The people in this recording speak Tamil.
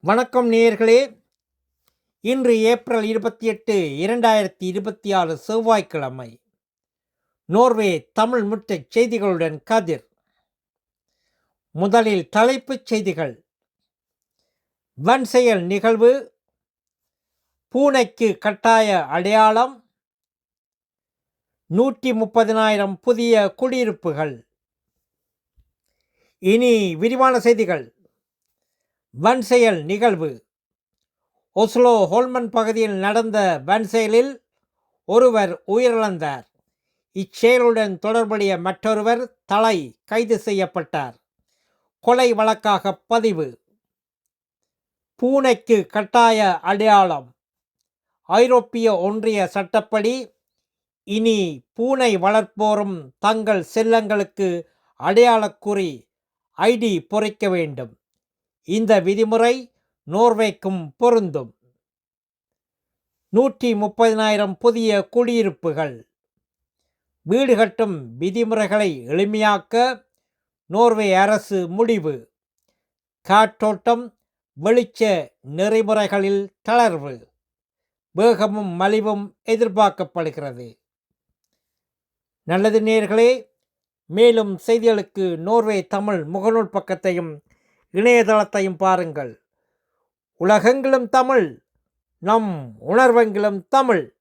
வணக்கம் நேயர்களே. இன்று ஏப்ரல் 28, 2026 செவ்வாய்க்கிழமை. நோர்வே தமிழ் முற்றச் செய்திகளுடன் கதிர். முதலில் தலைப்புச் செய்திகள். வன்செயல் நிகழ்வு, பூனைக்கு கட்டாய அடையாளம், 130,000 புதிய குடியிருப்புகள். இனி விரிவான செய்திகள். வன்செயல் நிகழ்வு. ஒஸ்லோ ஹோல்மன் பகுதியில் நடந்த வன்செயலில் ஒருவர் உயிரிழந்தார். இச்செயலுடன் தொடர்புடைய மற்றொருவர் கைது செய்யப்பட்டார். கொலை வழக்காக பதிவு. பூனைக்கு கட்டாய அடையாளம். ஐரோப்பிய ஒன்றிய சட்டப்படி இனி பூனை வளர்ப்போரும் தங்கள் செல்லங்களுக்கு அடையாளக்குறி ஐடி பொறிக்க வேண்டும். இந்த விதிமுறை நோர்வேக்கும் பொருந்தும். 130,000 புதிய குடியிருப்புகள். வீடு கட்டும் விதிமுறைகளை எளிமையாக்க நோர்வே அரசு முடிவு. காற்றோட்டம், வெளிச்ச நெறிமுறைகளில் தளர்வு. வேகமும் மலிவும் எதிர்பார்க்கப்படுகிறது. நல்லது நேயர்களே, மேலும் செய்திகளுக்கு நோர்வே தமிழ் முகநூல் பக்கத்தையும் இணையதளத்தையும் பாருங்கள். உலகெங்கிலும் தமிழ், நம் உணர்வெங்கிலும் தமிழ்.